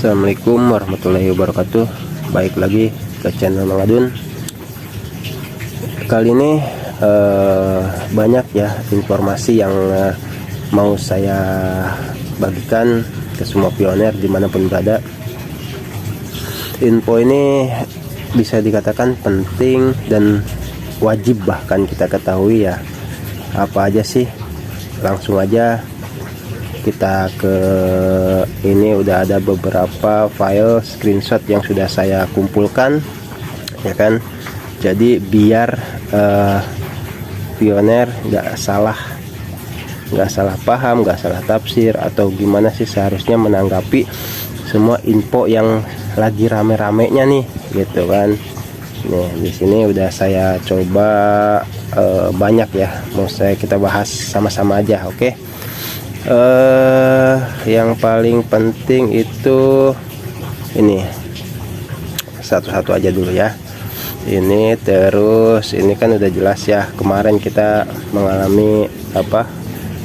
Assalamualaikum warahmatullahi wabarakatuh. Baik lagi ke channel Mang Adun. Kali ini banyak ya informasi yang mau saya bagikan ke semua pioner dimanapun berada. Info ini bisa dikatakan penting dan wajib bahkan kita ketahui ya. Apa aja sih? Langsung aja kita ke ini. Udah ada beberapa file screenshot yang sudah saya kumpulkan ya kan, jadi biar pioner nggak salah paham, nggak salah tafsir, atau gimana sih seharusnya menanggapi semua info yang lagi rame-ramenya nih gitu kan. Nih di sini udah saya coba banyak ya, mau kita bahas sama-sama aja. Oke. Yang paling penting itu ini satu-satu aja dulu ya. Ini terus ini kan udah jelas ya, kemarin kita mengalami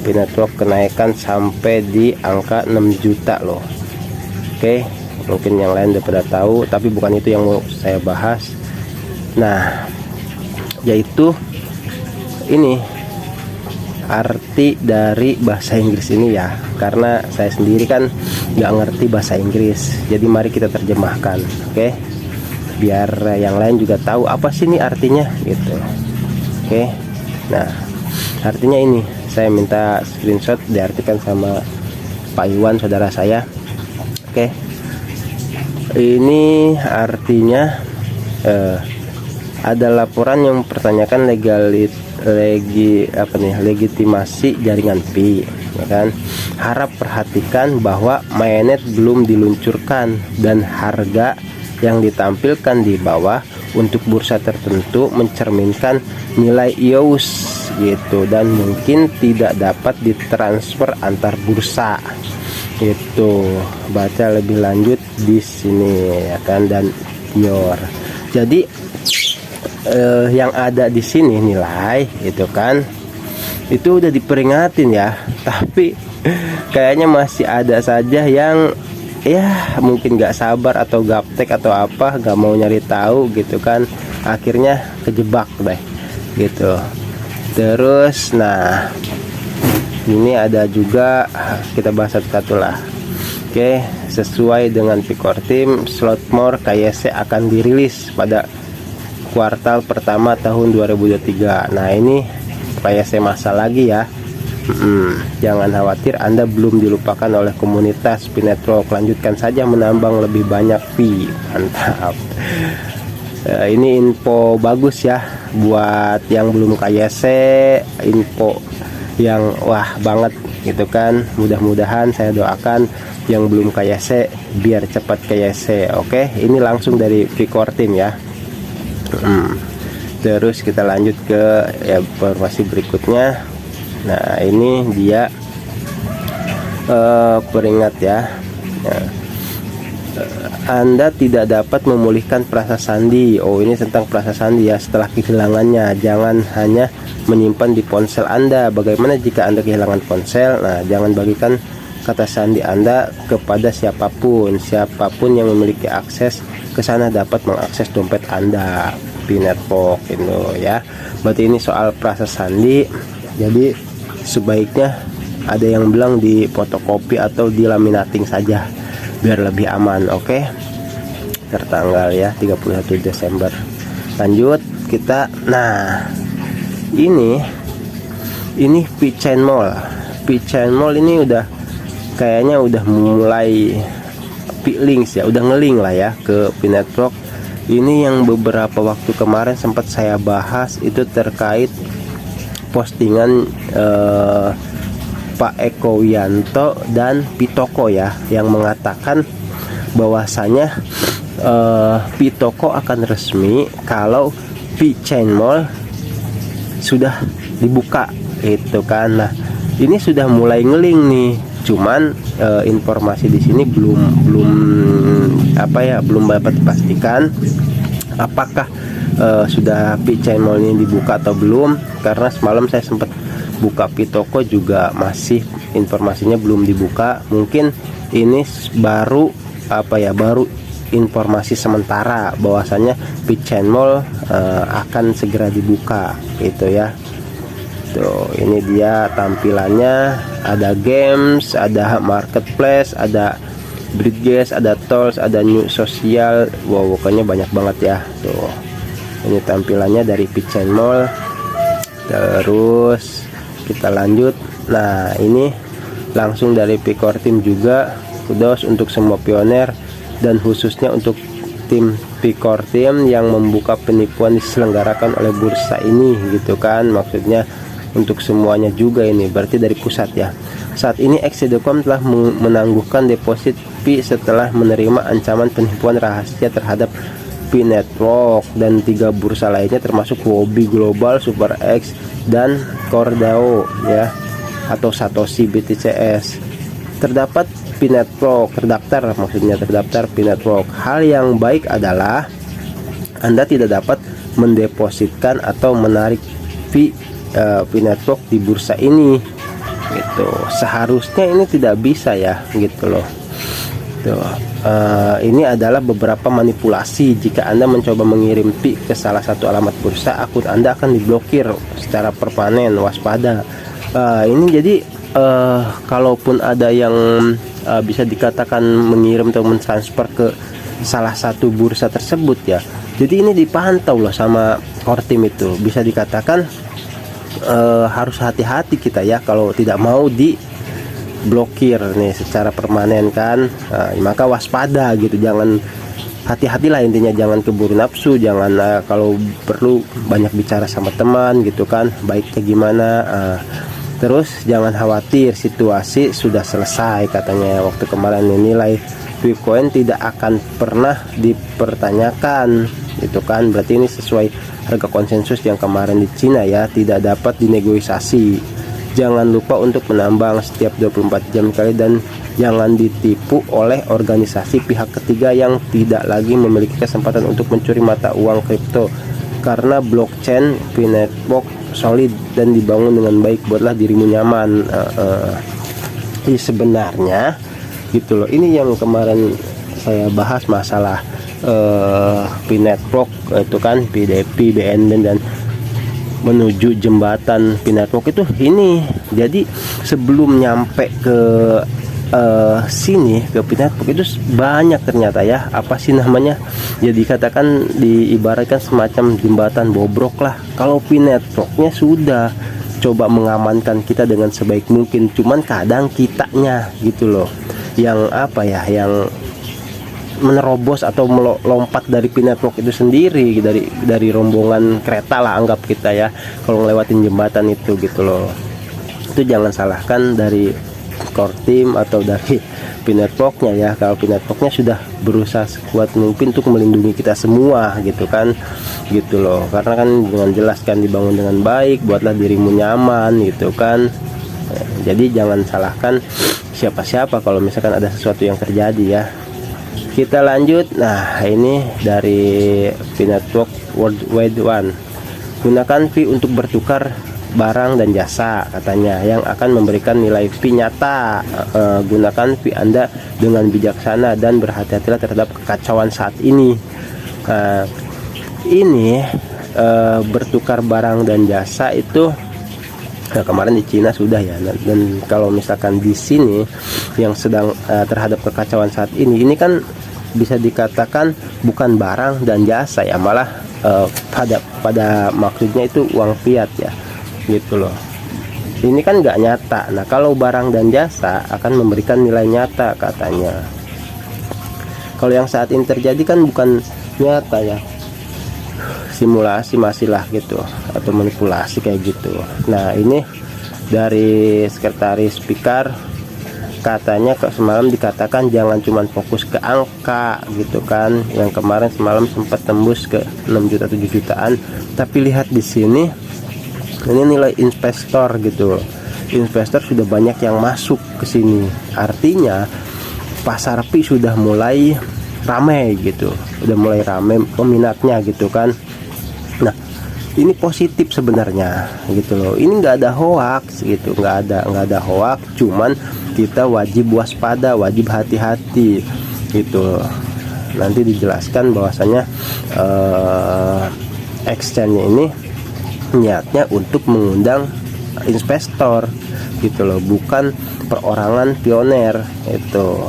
network kenaikan sampai di angka 6 juta loh. Oke, mungkin yang lain udah pada tahu, tapi bukan itu yang mau saya bahas. Nah, yaitu ini arti dari bahasa Inggris ini ya, karena saya sendiri kan nggak ngerti bahasa Inggris, jadi mari kita terjemahkan. Oke, biar yang lain juga tahu apa sih ini artinya gitu. Oke, nah artinya ini saya minta screenshot diartikan sama Pak Iwan, saudara saya. Oke, ini artinya ada laporan yang mempertanyakan legitimasi jaringan Pi ya kan. Harap perhatikan bahwa mainnet belum diluncurkan dan harga yang ditampilkan di bawah untuk bursa tertentu mencerminkan nilai EOS gitu, dan mungkin tidak dapat ditransfer antar bursa itu. Baca lebih lanjut di sini ya kan, dan your. Jadi yang ada di sini nilai itu kan, itu udah diperingatin ya, tapi kayaknya masih ada saja yang ya mungkin nggak sabar atau gaptek atau apa, nggak mau nyari tahu gitu kan, akhirnya kejebak deh gitu. Terus nah ini ada juga, kita bahas satu-satu lah. Oke, sesuai dengan Picor Team, Slotmore KYC akan dirilis pada kuartal pertama tahun 2023. Nah ini KYC masa lagi ya. Jangan khawatir, Anda belum dilupakan oleh komunitas Pi Network. Lanjutkan saja menambang lebih banyak Pi. Mantap. Ini info bagus ya buat yang belum KYC, info yang wah banget gitu kan. Mudah-mudahan saya doakan yang belum KYC biar cepat KYC. Oke, ini langsung dari Picor Team ya. Terus kita lanjut ke informasi berikutnya. Nah ini dia peringat ya. Anda tidak dapat memulihkan perasa sandi. Oh, ini tentang perasa sandi ya, setelah kehilangannya. Jangan hanya menyimpan di ponsel Anda. Bagaimana jika Anda kehilangan ponsel? Nah, jangan bagikan kata sandi Anda kepada siapapun. Siapapun yang memiliki akses ke sana dapat mengakses dompet Anda. Pi Network itu ya. Berarti ini soal perasa sandi. Jadi sebaiknya ada yang bilang di fotokopi atau di laminating saja biar lebih aman. Oke, tertanggal ya 31 Desember. Lanjut kita. Nah ini P-Chain Mall ini udah kayaknya udah mulai P-Links ya, udah ngeling lah ya ke Pi Network. Ini yang beberapa waktu kemarin sempat saya bahas, itu terkait postingan Pak Eko Wianto dan Pitoko ya, yang mengatakan bahwasanya Pitoko akan resmi kalau P-Chain Mall sudah dibuka itu kan. Nah ini sudah mulai ngeling nih, cuman informasi di sini belum dapat dipastikan apakah sudah P-Chain Mall ini dibuka atau belum, karena semalam saya sempat buka Pitoko juga masih informasinya belum dibuka. Mungkin ini baru apa ya, baru informasi sementara bahwasanya Pichen Mall akan segera dibuka gitu ya. Tuh, ini dia tampilannya, ada games, ada marketplace, ada Bridges, ada tools, ada new sosial. Wow, pokoknya banyak banget ya. Tuh, ini tampilannya dari Pichen Mall. Terus kita lanjut. Nah, ini langsung dari Picor Team juga. Kudos untuk semua pioner dan khususnya untuk tim Picor Team yang membuka penipuan diselenggarakan oleh bursa ini gitu kan. Maksudnya untuk semuanya juga, ini berarti dari pusat ya. Saat ini X.com telah menangguhkan deposit Pi setelah menerima ancaman penipuan rahasia terhadap Pi Network dan 3 bursa lainnya termasuk Huobi Global, Super X, dan Cordao ya, atau Satoshi BTCS. Terdapat Pi Network, terdaftar Pi Network. Hal yang baik adalah Anda tidak dapat mendepositkan atau menarik Pi Network di bursa ini gitu. Seharusnya ini tidak bisa ya gitu loh. Tuh, ini adalah beberapa manipulasi. Jika Anda mencoba mengirim Pi ke salah satu alamat bursa, akun Anda akan diblokir secara permanen. Waspada. Ini jadi kalaupun ada yang bisa dikatakan mengirim atau mentransfer ke salah satu bursa tersebut ya, jadi ini dipantau loh sama core team itu. Bisa dikatakan harus hati-hati kita ya kalau tidak mau diblokir nih secara permanen kan. Maka waspada gitu, jangan, hati-hatilah intinya, jangan keburu nafsu, jangan kalau perlu banyak bicara sama teman gitu kan, baiknya gimana. Terus jangan khawatir, situasi sudah selesai katanya waktu kemarin. Nilai Bitcoin tidak akan pernah dipertanyakan gitu kan. Berarti ini sesuai harga konsensus yang kemarin di Cina ya, tidak dapat dinegosiasi. Jangan lupa untuk menambang setiap 24 jam sekali dan jangan ditipu oleh organisasi pihak ketiga yang tidak lagi memiliki kesempatan untuk mencuri mata uang kripto, karena blockchain Pi Network solid dan dibangun dengan baik. Buatlah dirimu nyaman. Jadi sebenarnya gitu loh, ini yang kemarin saya bahas masalah Pi Network itu kan, PDP, BNB dan menuju jembatan Pi Network itu ini. Jadi sebelum nyampe ke sini ke Pi Network itu banyak ternyata ya, apa sih namanya, jadi katakan diibaratkan semacam jembatan bobrok lah. Kalau Pi Networknya sudah coba mengamankan kita dengan sebaik mungkin, cuman kadang kitanya gitu loh yang apa ya, yang menerobos atau melompat dari Pi Network itu sendiri, dari rombongan kereta lah anggap kita ya, kalau ngelewatin jembatan itu gitu loh. Itu jangan salahkan dari core team atau dari Pi Networknya ya. Kalau Pi Networknya sudah berusaha sekuat mungkin untuk melindungi kita semua gitu kan, gitu loh. Karena kan dengan jelas kan dibangun dengan baik, buatlah dirimu nyaman gitu kan. Jadi jangan salahkan siapa-siapa kalau misalkan ada sesuatu yang terjadi ya. Kita lanjut. Nah, ini dari Pi Network Worldwide One. Gunakan Pi untuk bertukar barang dan jasa katanya yang akan memberikan nilai Pi nyata. Gunakan Pi Anda dengan bijaksana dan berhati-hatilah terhadap kekacauan saat ini. Ini bertukar barang dan jasa itu kemarin di Cina sudah ya, dan kalau misalkan di sini yang sedang terhadap kekacauan saat ini kan bisa dikatakan bukan barang dan jasa ya, malah pada maksudnya itu uang fiat ya gitu loh. Ini kan nggak nyata. Nah, kalau barang dan jasa akan memberikan nilai nyata katanya. Kalau yang saat ini terjadi kan bukan nyata ya, simulasi masih lah gitu, atau manipulasi kayak gitu. Nah, ini dari sekretaris Pikar katanya semalam dikatakan jangan cuma fokus ke angka gitu kan, yang kemarin semalam sempat tembus ke 6 juta 7 jutaan, tapi lihat di sini ini nilai investor gitu. Investor sudah banyak yang masuk ke sini, artinya pasar Pi sudah mulai ramai gitu, udah mulai ramai peminatnya gitu kan. Nah, ini positif sebenarnya gitu loh. Ini nggak ada hoax gitu, nggak ada hoax, cuman kita wajib waspada, wajib hati-hati. gitu. Nanti dijelaskan bahwasanya exchange ini niatnya untuk mengundang investor gitu loh, bukan perorangan pioner. Itu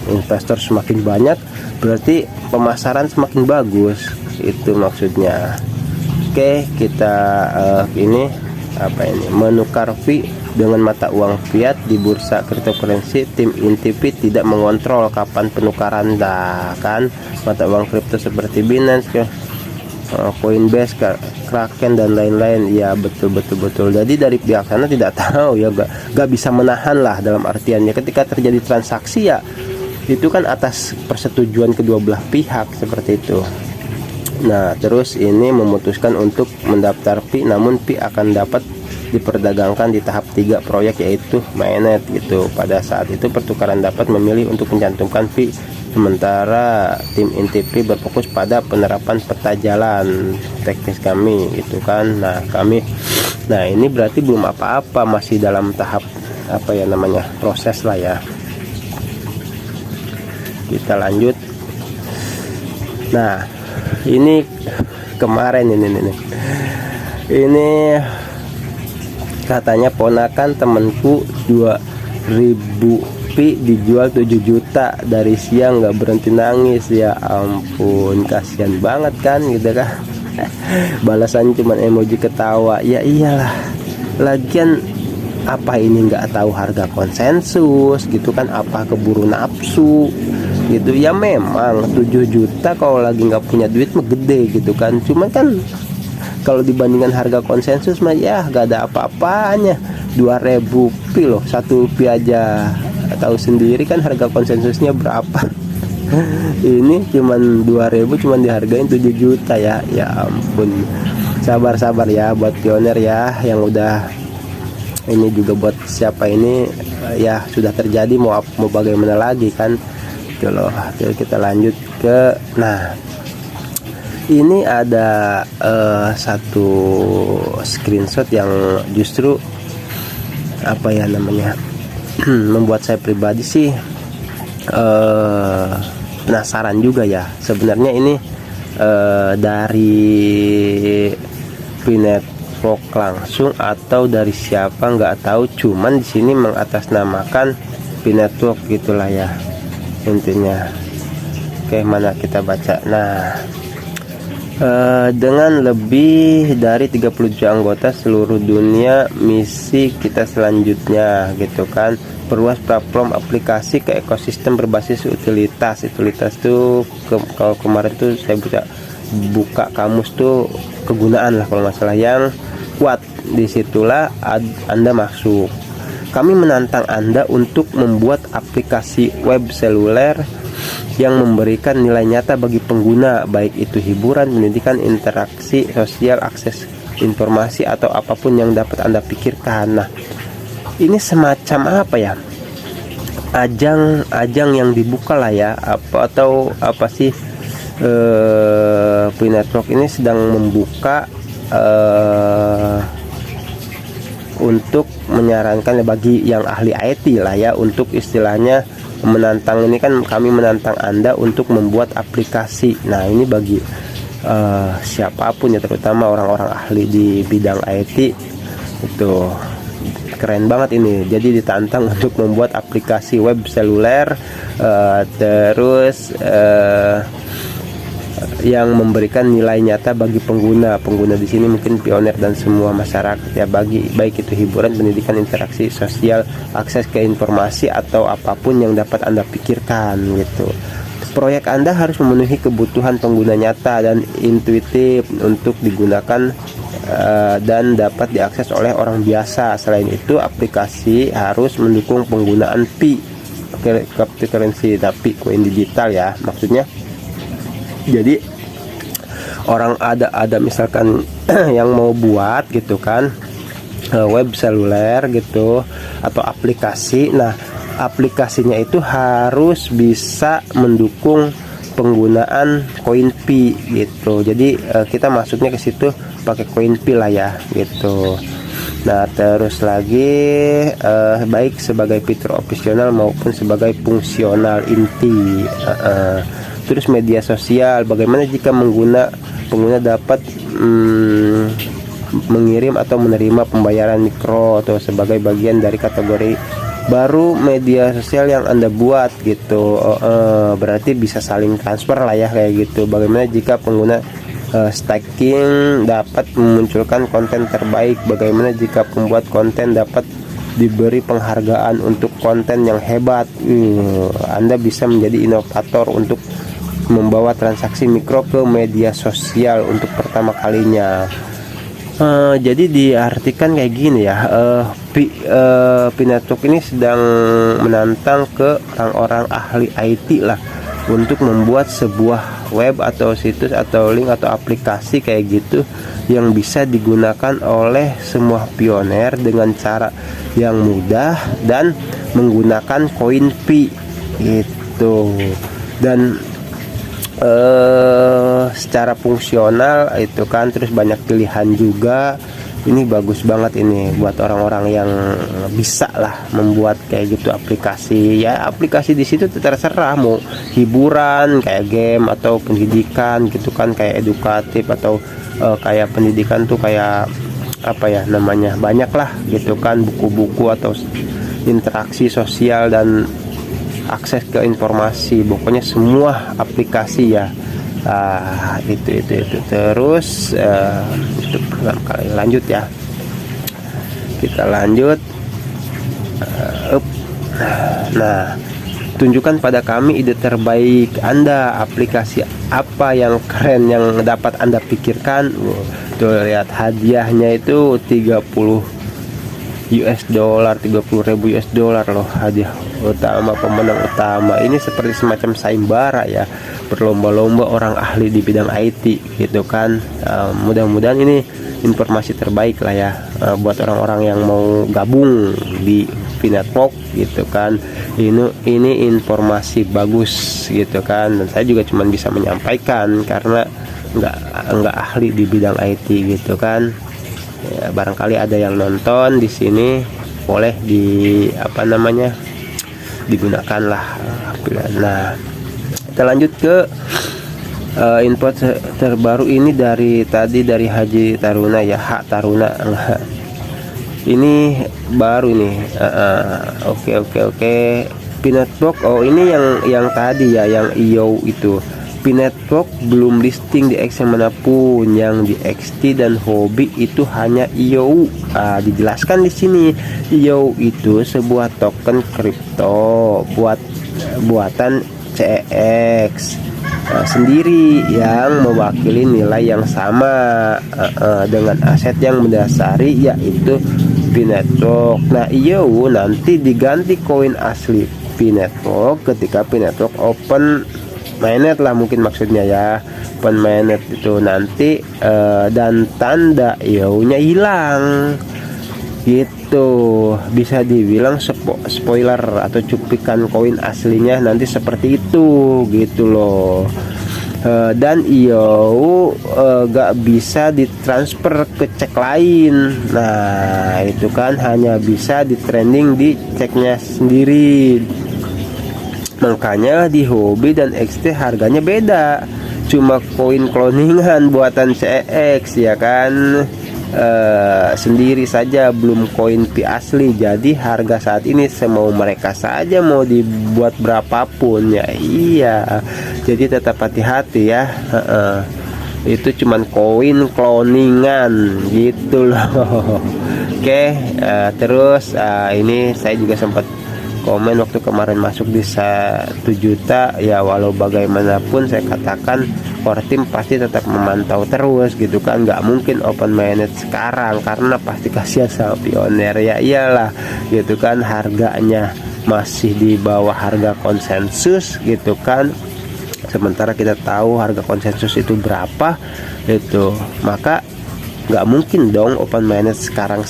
investor semakin banyak berarti pemasaran semakin bagus, itu maksudnya. Oke, kita ini apa ini, menukar fee dengan mata uang fiat di bursa cryptocurrency. Tim inti fee tidak mengontrol kapan penukaran. Dah kan, mata uang kripto seperti Binance, Coinbase, Kraken dan lain-lain. Ya betul. Jadi dari pihak sana tidak tahu ya, gak bisa menahan lah, dalam artiannya ketika terjadi transaksi ya itu kan atas persetujuan kedua belah pihak seperti itu. Nah, terus ini memutuskan untuk mendaftar fee, namun fee akan dapat diperdagangkan di tahap 3 proyek, yaitu mainnet gitu. Pada saat itu pertukaran dapat memilih untuk mencantumkan fee, sementara tim inti fee berfokus pada penerapan peta jalan teknis kami gitu kan. Nah ini berarti belum apa-apa, masih dalam tahap apa ya namanya, proses lah ya. Kita lanjut. Nah, ini kemarin ini katanya ponakan temanku 2000 pi dijual 7 juta, dari siang nggak berhenti nangis. Ya ampun, kasihan banget kan gitu kan. Balasannya cuma emoji ketawa. Ya iyalah, lagian apa ini nggak tahu harga konsensus gitu kan, apa keburu nafsu gitu. Ya memang 7 juta kalau lagi nggak punya duit mah gede gitu kan, cuman kan kalau dibandingkan harga konsensus mah ya gak ada apa-apanya. 2000 pi loh, 1 pi aja tahu sendiri kan harga konsensusnya berapa. Ini cuman 2000, cuman dihargain 7 juta ya. Ya ampun, sabar ya buat pioner ya, yang udah ini juga buat siapa ini ya, sudah terjadi, mau bagaimana lagi kan gitu loh. Kita lanjut ke, nah ini ada satu screenshot yang justru apa ya namanya membuat saya pribadi sih penasaran juga ya. Sebenarnya ini dari Network langsung atau dari siapa nggak tahu, cuman di sini mengatasnamakan Network gitulah ya intinya. Oke, mana kita baca. Nah, dengan lebih dari 30 juta anggota seluruh dunia, misi kita selanjutnya gitu kan, perluas platform aplikasi ke ekosistem berbasis utilitas. Utilitas tuh kalau kemarin tuh saya buka kamus tuh kegunaan lah kalau masalah yang kuat, disitulah Anda masuk. Kami menantang Anda untuk membuat aplikasi web seluler yang memberikan nilai nyata bagi pengguna, baik itu hiburan, pendidikan, interaksi sosial, akses informasi, atau apapun yang dapat Anda pikirkan. Nah, ini semacam apa ya, ajang yang dibuka lah ya, atau apa sih, Network ini sedang membuka untuk menyarankan bagi yang ahli IT lah ya, untuk istilahnya menantang. Ini kan kami menantang Anda untuk membuat aplikasi. Nah, ini bagi siapapun ya, terutama orang-orang ahli di bidang IT, itu keren banget ini. Jadi ditantang untuk membuat aplikasi web seluler, terus yang memberikan nilai nyata bagi pengguna di sini mungkin pioner dan semua masyarakat ya, baik itu hiburan, pendidikan, interaksi sosial, akses ke informasi, atau apapun yang dapat Anda pikirkan gitu. Proyek Anda harus memenuhi kebutuhan pengguna nyata dan intuitif untuk digunakan dan dapat diakses oleh orang biasa. Selain itu, aplikasi harus mendukung penggunaan cryptocurrency, tapi koin digital ya maksudnya. Jadi orang ada misalkan yang mau buat gitu kan web seluler gitu atau aplikasi. Nah, aplikasinya itu harus bisa mendukung penggunaan koin Pi gitu. Jadi kita masuknya ke situ pakai koin Pi lah ya gitu. Nah terus lagi baik sebagai fitur opsional maupun sebagai fungsional inti. Terus media sosial, bagaimana jika pengguna dapat mengirim atau menerima pembayaran mikro atau sebagai bagian dari kategori baru media sosial yang Anda buat gitu. Berarti bisa saling transfer lah ya kayak gitu. Bagaimana jika pengguna stacking dapat memunculkan konten terbaik, bagaimana jika pembuat konten dapat diberi penghargaan untuk konten yang hebat. Anda bisa menjadi inovator untuk membawa transaksi mikro ke media sosial untuk pertama kalinya. Jadi diartikan kayak gini ya, P-Network ini sedang menantang ke orang-orang ahli IT lah untuk membuat sebuah web atau situs atau link atau aplikasi kayak gitu yang bisa digunakan oleh semua pioner dengan cara yang mudah dan menggunakan koin Pi gitu. Dan secara fungsional itu kan, terus banyak pilihan juga. Ini bagus banget ini buat orang-orang yang bisa lah membuat kayak gitu aplikasi. Ya aplikasi di situ terserah mau hiburan kayak game atau pendidikan gitu kan, kayak edukatif atau kayak pendidikan tuh kayak apa ya namanya, banyak lah gitu kan, buku-buku atau interaksi sosial dan akses ke informasi, pokoknya semua aplikasi ya. Itu terus untuk pertama kali lanjut ya, kita lanjut. Nah, tunjukkan pada kami ide terbaik Anda, aplikasi apa yang keren yang dapat Anda pikirkan. Tuh lihat hadiahnya itu 30 US dollar, 30.000 US dollar loh hadiah utama pemenang utama. Ini seperti semacam sayembara ya, berlomba-lomba orang ahli di bidang IT gitu kan. Mudah-mudahan ini informasi terbaik lah ya buat orang-orang yang mau gabung di P-Network gitu kan. Ini informasi bagus gitu kan, dan saya juga cuma bisa menyampaikan karena nggak ahli di bidang IT gitu kan. Ya, barangkali ada yang nonton di sini, boleh digunakan lah. Nah, kita lanjut ke info terbaru ini dari Haji Taruna ya, Hak Taruna. Ini baru nih. Oke. P-Network, ini yang tadi ya, yang IO itu. P-Network belum listing di exchange manapun, yang di XT dan Hobi itu hanya IOU. Dijelaskan di sini, IOU itu sebuah token kripto buatan CEX sendiri yang mewakili nilai yang sama dengan aset yang mendasari yaitu P-Network. Nah, IOU nanti diganti koin asli P-Network ketika P-Network open mainnet lah, mungkin maksudnya ya, open mainnet itu nanti dan tanda IOU-nya hilang gitu. Bisa dibilang spoiler atau cuplikan koin aslinya nanti seperti itu gitu loh. Dan IOU gak bisa ditransfer ke cek lain. Nah itu kan hanya bisa di trending di ceknya sendiri. Makanya di Hobi dan XT harganya beda, cuma koin cloningan buatan CX ya kan, sendiri saja, belum koin Pi asli. Jadi harga saat ini semau mereka saja mau dibuat berapapun ya. Iya, jadi tetap hati-hati ya. Itu cuman koin cloningan gitu loh. Oke, terus ini saya juga sempat komen waktu kemarin masuk di 1 juta ya. Walau bagaimanapun saya katakan core team pasti tetap memantau terus gitu kan, nggak mungkin open mainnet sekarang karena pasti kasihan sama pioner ya. Iyalah gitu kan, harganya masih di bawah harga konsensus gitu kan, sementara kita tahu harga konsensus itu berapa itu. Maka nggak mungkin dong open mainnet sekarang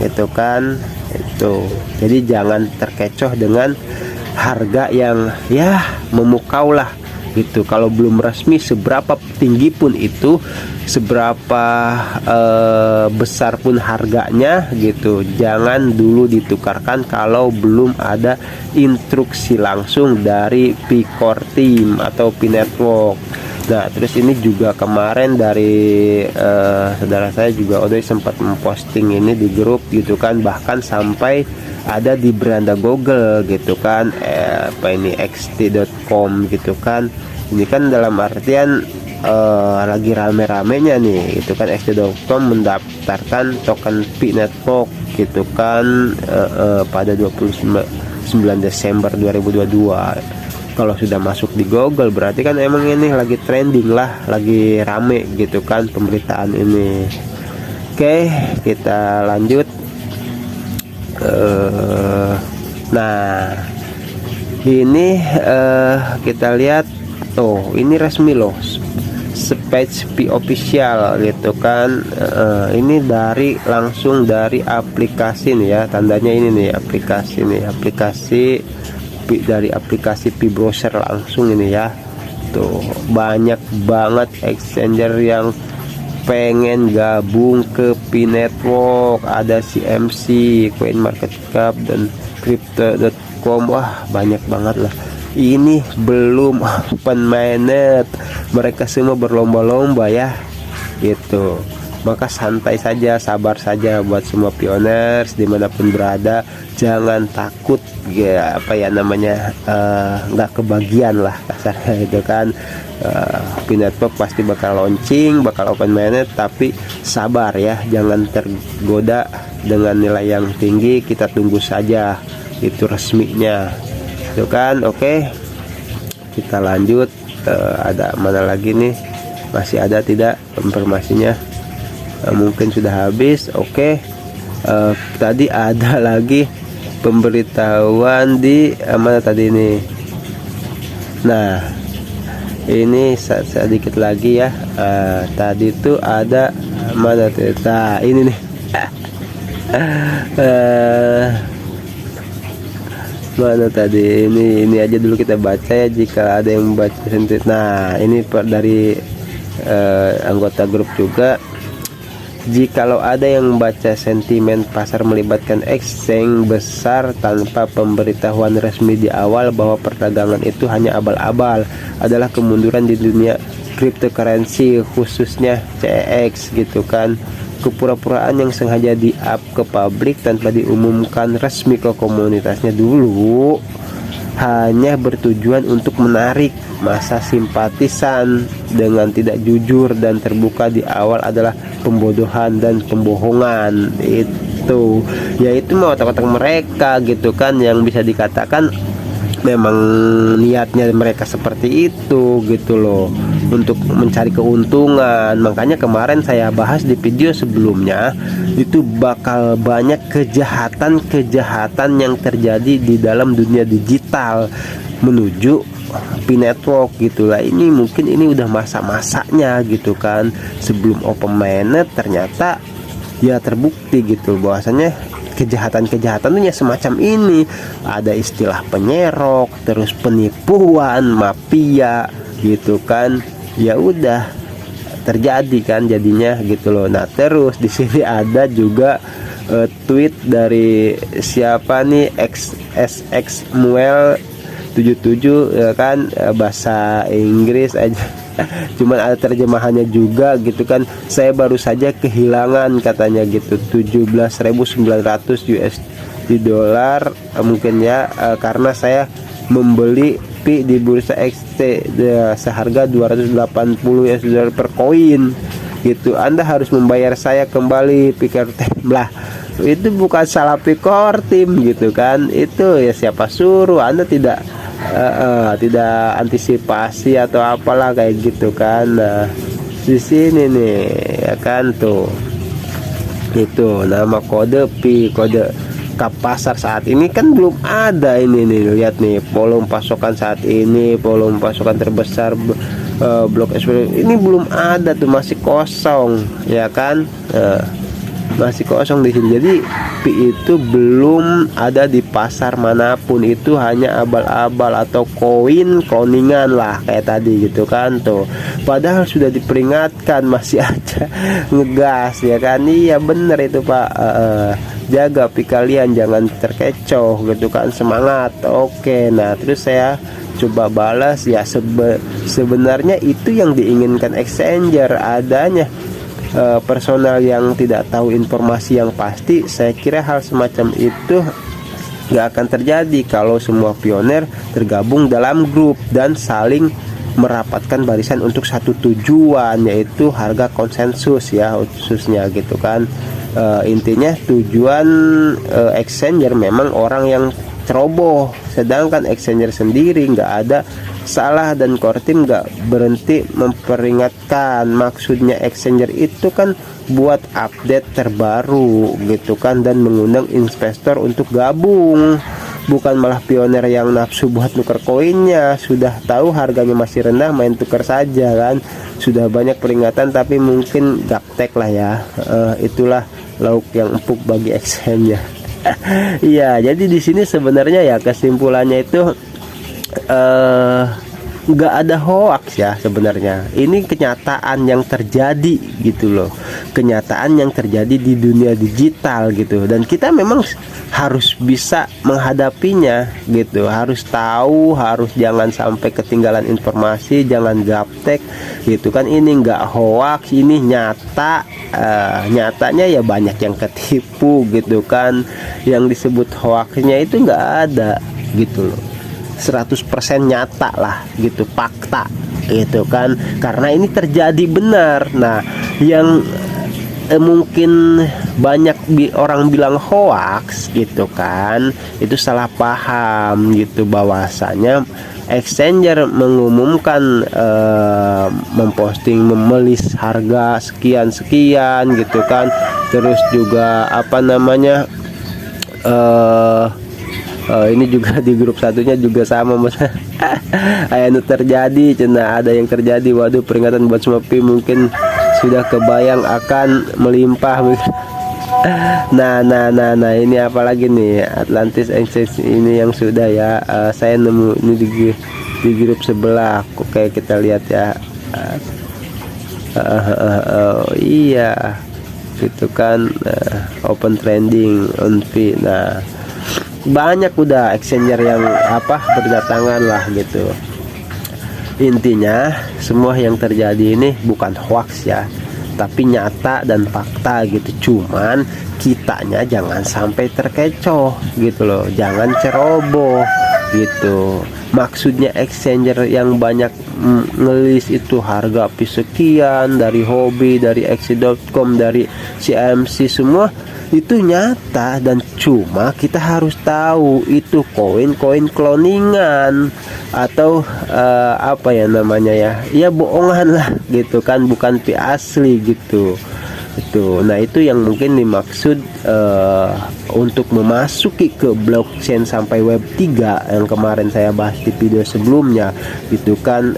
gitu kan itu. Jadi jangan terkecoh dengan harga yang ya memukau lah gitu. Kalau belum resmi, seberapa tinggi pun itu, seberapa besar pun harganya gitu, jangan dulu ditukarkan kalau belum ada instruksi langsung dari P-Core Team atau P-Network. Nah, terus ini juga kemarin dari saudara saya juga udah sempat memposting ini di grup gitu kan, bahkan sampai ada di beranda Google gitu kan, apa ini xt.com gitu kan. Ini kan dalam artian lagi rame-ramenya nih gitu kan, xt.com mendaftarkan token P-Network gitu kan pada 29 Desember 2022. Kalau sudah masuk di Google berarti kan emang ini lagi trending lah, lagi rame gitu kan pemberitaan ini. Oke, kita lanjut. Nah, ini kita lihat, oh ini resmi loh, page P official gitu kan. Ini dari langsung dari aplikasi nih ya, tandanya ini nih aplikasi nih, aplikasi dari aplikasi P browser langsung ini ya. Tuh banyak banget exchanger yang pengen gabung ke P-Network, ada CMC, CoinMarketCap dan Crypto.com. wah banyak banget lah. Ini belum open mainnet, mereka semua berlomba-lomba ya gitu. Maka santai saja, sabar saja buat semua pioners dimanapun berada, jangan takut ya, apa ya namanya, nggak kebagian lah kasarnya itu kan. P-Network pasti bakal launching, bakal open mainnet, tapi sabar ya, jangan tergoda dengan nilai yang tinggi. Kita tunggu saja itu resminya itu kan. Oke, kita lanjut. Ada mana lagi nih, masih ada tidak informasinya? Mungkin sudah habis. Oke, tadi ada lagi pemberitahuan di mana tadi nih. Nah, ini sedikit lagi ya. Tadi tuh ada mana tuh? Nah, ini nih. Mana tadi? Ini aja dulu kita baca ya, jika ada yang baca sendiri. Nah, ini dari anggota grup juga. Jikalau ada yang membaca sentimen pasar melibatkan exchange besar tanpa pemberitahuan resmi di awal bahwa perdagangan itu hanya abal-abal, adalah kemunduran di dunia cryptocurrency khususnya CEX gitu kan. Kepura-puraan yang sengaja di-up ke publik tanpa diumumkan resmi ke komunitasnya dulu, hanya bertujuan untuk menarik masa simpatisan dengan tidak jujur dan terbuka di awal, adalah pembodohan dan pembohongan. Itu yaitu mau otak-otak mereka gitu kan, yang bisa dikatakan memang niatnya mereka seperti itu gitu loh, untuk mencari keuntungan. Makanya kemarin saya bahas di video sebelumnya, itu bakal banyak kejahatan yang terjadi di dalam dunia digital menuju P-Network gitulah. Ini mungkin ini udah masa-masanya gitu kan, sebelum open mainnet ternyata ya terbukti gitu bahwasanya kejahatan-kejahatan itu ya semacam ini. Ada istilah penyerok, terus penipuan, mafia gitu kan. Ya udah terjadi kan jadinya gitu loh. Nah, terus di sini ada juga tweet dari siapa nih, SX Muel 77 ya kan, bahasa Inggris aja. Cuman ada terjemahannya juga gitu kan. Saya baru saja kehilangan katanya gitu 17.900 USD dolar mungkin ya, karena saya membeli P di bursa XT seharga 280 USD dolar per koin gitu. Anda harus membayar saya kembali P-Core Team lah. Itu bukan salah P-Core Team gitu kan. Itu ya siapa suruh Anda tidak antisipasi atau apalah kayak gitu kan. Nah, di sini nih ya kan tuh, itu nama kode P, kode kap pasar saat ini kan belum ada. Ini nih lihat nih, volume pasokan saat ini, volume pasokan terbesar blok SP ini belum ada tuh, masih kosong ya kan. masih kosong di sini. Jadi Pi itu belum ada di pasar manapun, itu hanya abal-abal atau koin cloningan lah kayak tadi gitu kan tuh. Padahal sudah diperingatkan masih aja ngegas ya kan. Iya bener itu Pak. Jaga Pi kalian jangan terkecoh gitu kan, semangat. Oke, nah terus saya coba balas ya, sebenarnya itu yang diinginkan exchanger, adanya personal yang tidak tahu informasi yang pasti. Saya kira hal semacam itu nggak akan terjadi kalau semua pioner tergabung dalam grup dan saling merapatkan barisan untuk satu tujuan, yaitu harga konsensus ya khususnya gitu kan. Intinya tujuan exchanger memang orang yang ceroboh, sedangkan exchanger sendiri nggak ada salah dan core team nggak berhenti memperingatkan. Maksudnya exchanger itu kan buat update terbaru gitu kan, dan mengundang investor untuk gabung, bukan malah pioner yang nafsu buat nuker koinnya. Sudah tahu harganya masih rendah, main tuker saja kan. Sudah banyak peringatan tapi mungkin gaptek lah ya. Itulah lauk yang empuk bagi exchanger. Iya, jadi di sini sebenarnya ya kesimpulannya itu nggak ada hoax ya sebenarnya. Ini kenyataan yang terjadi gitu loh, kenyataan yang terjadi di dunia digital gitu, dan kita memang harus bisa menghadapinya gitu, harus tahu, harus jangan sampai ketinggalan informasi, jangan gaptek gitu kan. Ini nggak hoax, ini nyata. Nyatanya ya banyak yang ketipu gitu kan. Yang disebut hoaxnya itu nggak ada gitu loh, 100% nyata lah gitu, fakta gitu kan, karena ini terjadi benar. Nah yang mungkin banyak orang bilang hoax gitu kan, itu salah paham gitu, bahwasanya exchanger mengumumkan memposting memelis harga sekian gitu kan, terus juga apa namanya ini juga di grup satunya juga sama mas. Anu terjadi cina, ada yang terjadi, waduh peringatan buat semua Pi mungkin sudah kebayang akan melimpah. Nah ini apalagi nih Atlantis Exchange ini yang sudah ya, saya nemu ini di grup sebelah. Oke kita lihat ya. Iya gitu kan, open trending on Pi. Nah banyak udah exchanger yang berdatangan lah gitu. Intinya semua yang terjadi ini bukan hoax ya, tapi nyata dan fakta gitu. Cuman kitanya jangan sampai terkecoh gitu loh, jangan ceroboh gitu. Maksudnya exchanger yang banyak ngelis itu harga Pi sekian, dari hobi, dari Exi.com, dari CMC, semua itu nyata, dan cuma kita harus tahu itu koin-koin cloningan atau apa ya namanya ya bohongan lah gitu kan, bukan Pi asli gitu. Nah itu yang mungkin dimaksud untuk memasuki ke blockchain sampai web 3 yang kemarin saya bahas di video sebelumnya gitu kan.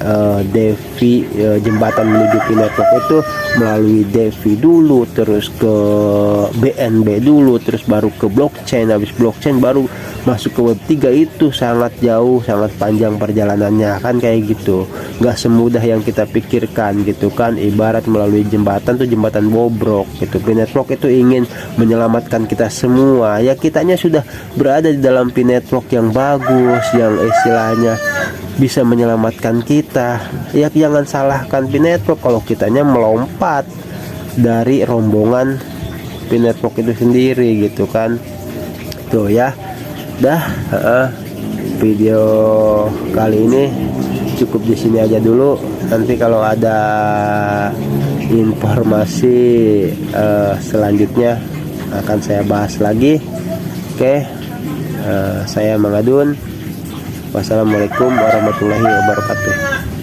DeFi, jembatan menuju Pi network itu melalui DeFi dulu, terus ke BNB dulu, terus baru ke blockchain, habis blockchain baru masuk ke web 3. Itu sangat jauh, sangat panjang perjalanannya kan, kayak gitu, nggak semudah yang kita pikirkan gitu kan. Ibarat melalui jembatan tuh jembatan bobrok gitu. Pi network itu ingin menyelamatkan kita semua ya, kitanya sudah berada di dalam Pi network yang bagus, yang istilahnya bisa menyelamatkan kita ya. Jangan salahkan Pi network kalau kitanya melompat dari rombongan Pi network itu sendiri gitu kan. Tuh ya, dah video kali ini cukup di sini aja dulu. Nanti kalau ada informasi selanjutnya akan saya bahas lagi. Oke, saya Mang Adun. Wassalamualaikum warahmatullahi wabarakatuh.